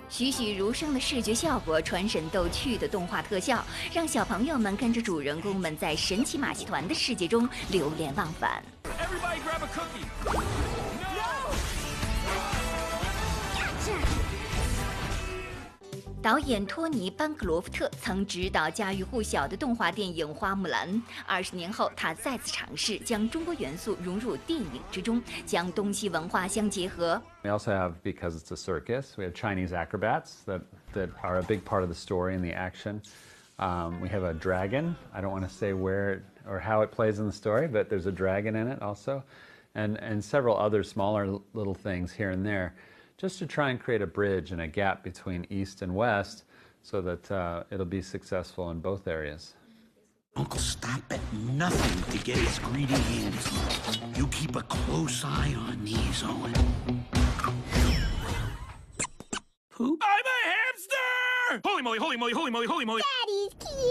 栩栩如生的视觉效果，传神逗趣的动画特效，让小朋友们跟着主人公们在神奇马戏团的世界中流连忘返。导演托尼·班克罗夫特曾执导家喻户晓的动画电影《花木兰》。20年后，他再次尝试将中国元素融入电影之中，将东西文化相结合。We also have, because it's a circus, we have Chinese acrobats that are a big part of the story and the action. We have a dragon. I don't want to say where or how it plays in the story, but there's a dragon in it also, and several other smaller little things here and there, just to try and create a bridge and a gap between East and West so that it'll be successful in both areas. Uncle, stop at nothing to get his greedy hands. You keep a close eye on these, Owen. Who? I'm a hamster! Holy moly, holy moly, holy moly, holy moly! Daddy's cute.